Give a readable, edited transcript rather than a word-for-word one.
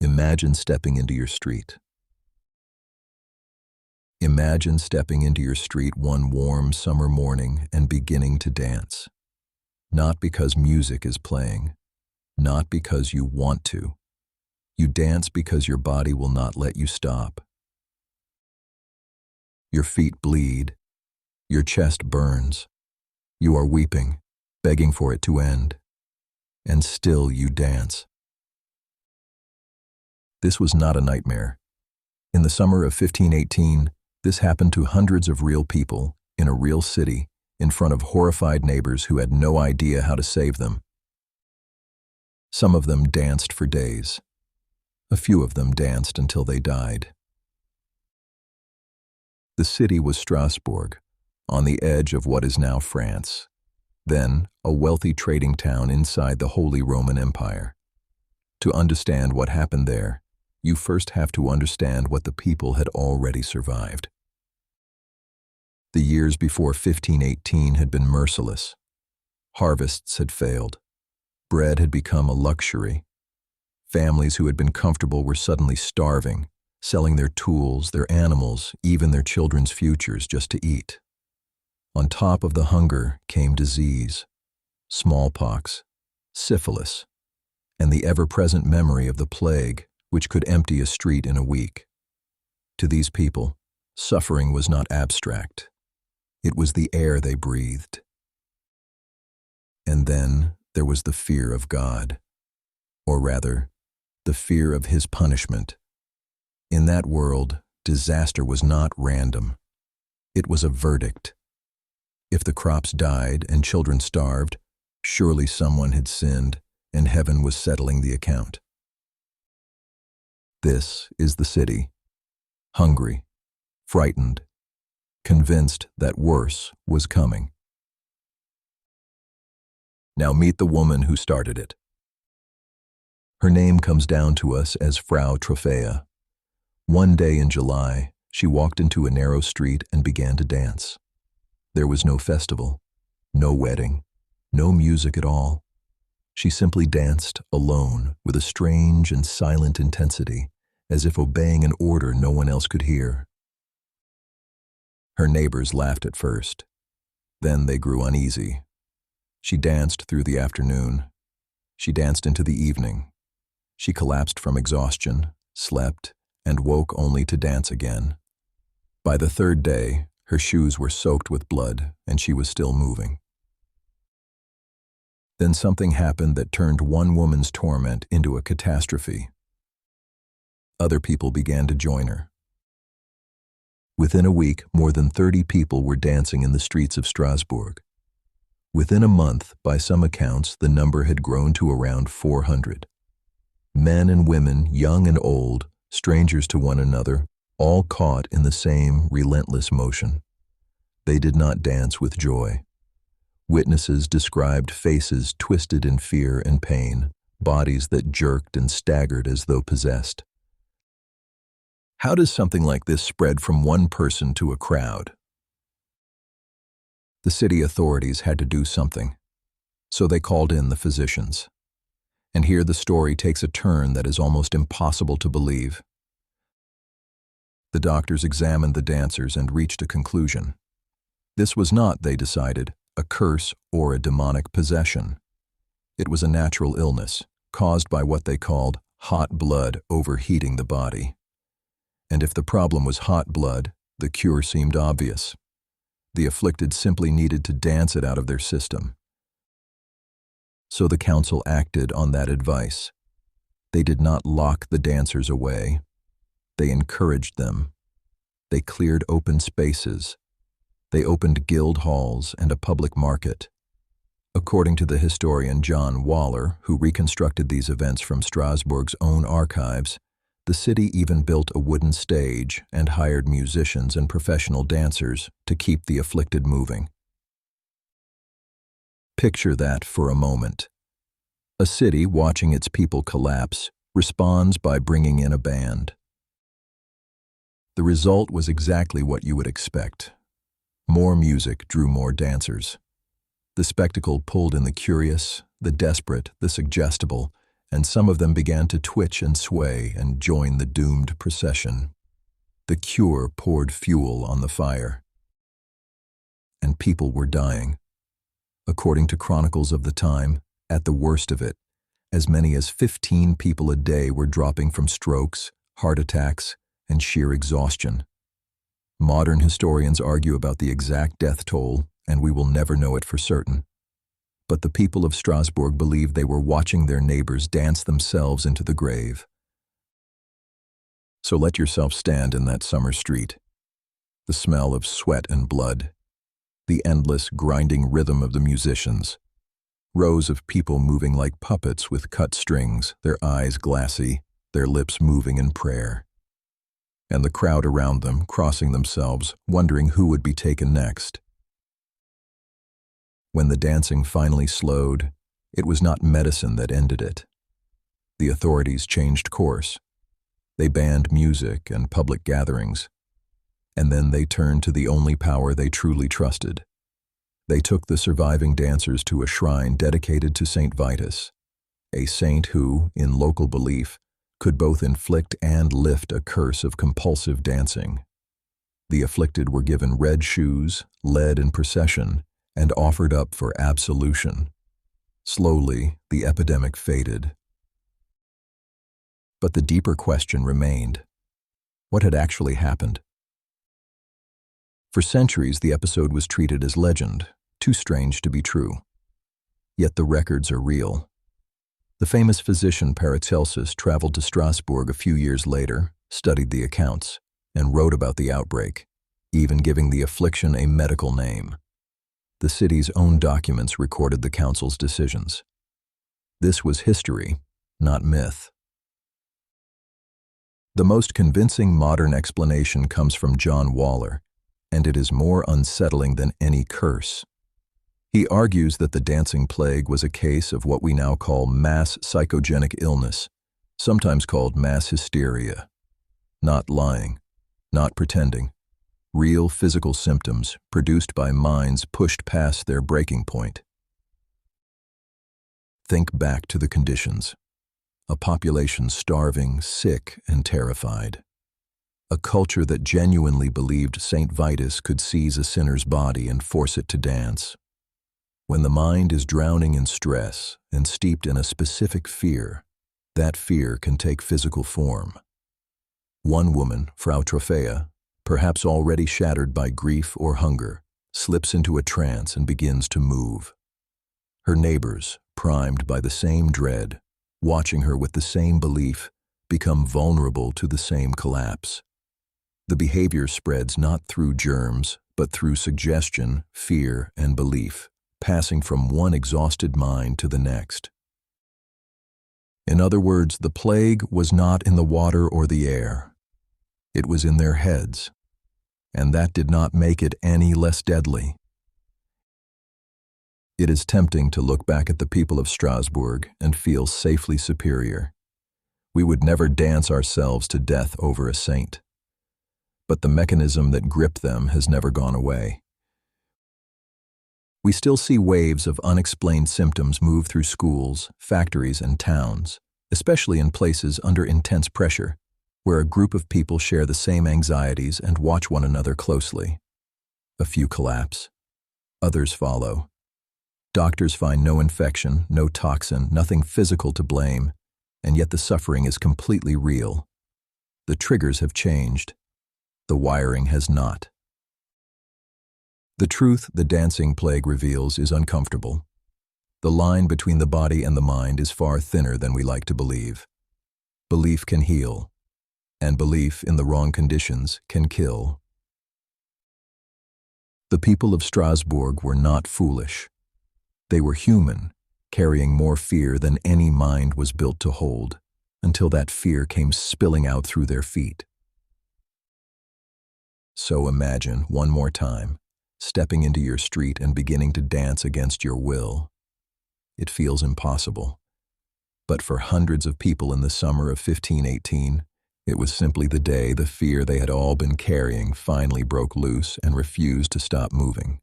Imagine stepping into your street. Imagine stepping into your street one warm summer morning and beginning to dance. Not because music is playing, not because you want to. You dance because your body will not let you stop. Your feet bleed, your chest burns. You are weeping, begging for it to end. And still you dance. This was not a nightmare. In the summer of 1518, this happened to hundreds of real people, in a real city, in front of horrified neighbors who had no idea how to save them. Some of them danced for days. A few of them danced until they died. The city was Strasbourg, on the edge of what is now France, then a wealthy trading town inside the Holy Roman Empire. To understand what happened there, you first have to understand what the people had already survived. The years before 1518 had been merciless. Harvests had failed. Bread had become a luxury. Families who had been comfortable were suddenly starving, selling their tools, their animals, even their children's futures just to eat. On top of the hunger came disease, smallpox, syphilis, and the ever-present memory of the plague, which could empty a street in a week. To these people, suffering was not abstract. It was the air they breathed. And then there was the fear of God, or rather, the fear of His punishment. In that world, disaster was not random. It was a verdict. If the crops died and children starved, surely someone had sinned, and heaven was settling the account. This is the city, hungry, frightened, convinced that worse was coming. Now meet the woman who started it. Her name comes down to us as Frau Trophäa. One day in July, she walked into a narrow street and began to dance. There was no festival, no wedding, no music at all. She simply danced alone with a strange and silent intensity, as if obeying an order no one else could hear. Her neighbors laughed at first. Then they grew uneasy. She danced through the afternoon. She danced into the evening. She collapsed from exhaustion, slept, and woke only to dance again. By the third day, her shoes were soaked with blood, and she was still moving. Then something happened that turned one woman's torment into a catastrophe. Other people began to join her. Within a week, more than 30 people were dancing in the streets of Strasbourg. Within a month, by some accounts, the number had grown to around 400. Men and women, young and old, strangers to one another, all caught in the same relentless motion. They did not dance with joy. Witnesses described faces twisted in fear and pain, bodies that jerked and staggered as though possessed. How does something like this spread from one person to a crowd? The city authorities had to do something, so they called in the physicians. And here the story takes a turn that is almost impossible to believe. The doctors examined the dancers and reached a conclusion. This was not, they decided, a curse or a demonic possession. It was a natural illness, caused by what they called hot blood overheating the body. And if the problem was hot blood, the cure seemed obvious. The afflicted simply needed to dance it out of their system. So the council acted on that advice. They did not lock the dancers away. They encouraged them. They cleared open spaces. They opened guild halls and a public market. According to the historian John Waller, who reconstructed these events from Strasbourg's own archives, the city even built a wooden stage and hired musicians and professional dancers to keep the afflicted moving. Picture that for a moment. A city watching its people collapse responds by bringing in a band. The result was exactly what you would expect. More music drew more dancers. The spectacle pulled in the curious, the desperate, the suggestible, and some of them began to twitch and sway and join the doomed procession. The cure poured fuel on the fire, and people were dying. According to chronicles of the time, at the worst of it, as many as 15 people a day were dropping from strokes, heart attacks, and sheer exhaustion. Modern historians argue about the exact death toll, and we will never know it for certain. But the people of Strasbourg believed they were watching their neighbors dance themselves into the grave. So let yourself stand in that summer street. The smell of sweat and blood, the endless grinding rhythm of the musicians, rows of people moving like puppets with cut strings, their eyes glassy, their lips moving in prayer. And the crowd around them crossing themselves, wondering who would be taken next. When the dancing finally slowed, it was not medicine that ended it. The authorities changed course. They banned music and public gatherings, and then they turned to the only power they truly trusted. They took the surviving dancers to a shrine dedicated to Saint Vitus, a saint who, in local belief, could both inflict and lift a curse of compulsive dancing. The afflicted were given red shoes, led in procession, and offered up for absolution. Slowly, the epidemic faded. But the deeper question remained. What had actually happened? For centuries, the episode was treated as legend, too strange to be true. Yet the records are real. The famous physician Paracelsus traveled to Strasbourg a few years later, studied the accounts, and wrote about the outbreak, even giving the affliction a medical name. The city's own documents recorded the council's decisions. This was history, not myth. The most convincing modern explanation comes from John Waller, and it is more unsettling than any curse. He argues that the dancing plague was a case of what we now call mass psychogenic illness, sometimes called mass hysteria. Not lying, not pretending. Real physical symptoms produced by minds pushed past their breaking point. Think back to the conditions. A population starving, sick, and terrified. A culture that genuinely believed Saint Vitus could seize a sinner's body and force it to dance. When the mind is drowning in stress and steeped in a specific fear, that fear can take physical form. One woman, Frau Trophea, perhaps already shattered by grief or hunger, slips into a trance and begins to move. Her neighbors, primed by the same dread, watching her with the same belief, become vulnerable to the same collapse. The behavior spreads not through germs, but through suggestion, fear, and belief, passing from one exhausted mind to the next. In other words, the plague was not in the water or the air. It was in their heads, and that did not make it any less deadly. It is tempting to look back at the people of Strasbourg and feel safely superior. We would never dance ourselves to death over a saint. But the mechanism that gripped them has never gone away. We still see waves of unexplained symptoms move through schools, factories, and towns, especially in places under intense pressure, where a group of people share the same anxieties and watch one another closely. A few collapse. Others follow. Doctors find no infection, no toxin, nothing physical to blame, and yet the suffering is completely real. The triggers have changed. The wiring has not. The truth the dancing plague reveals is uncomfortable. The line between the body and the mind is far thinner than we like to believe. Belief can heal, and belief in the wrong conditions can kill. The people of Strasbourg were not foolish. They were human, carrying more fear than any mind was built to hold, until that fear came spilling out through their feet. So imagine, one more time, stepping into your street and beginning to dance against your will. It feels impossible. But for hundreds of people in the summer of 1518, it was simply the day the fear they had all been carrying finally broke loose and refused to stop moving.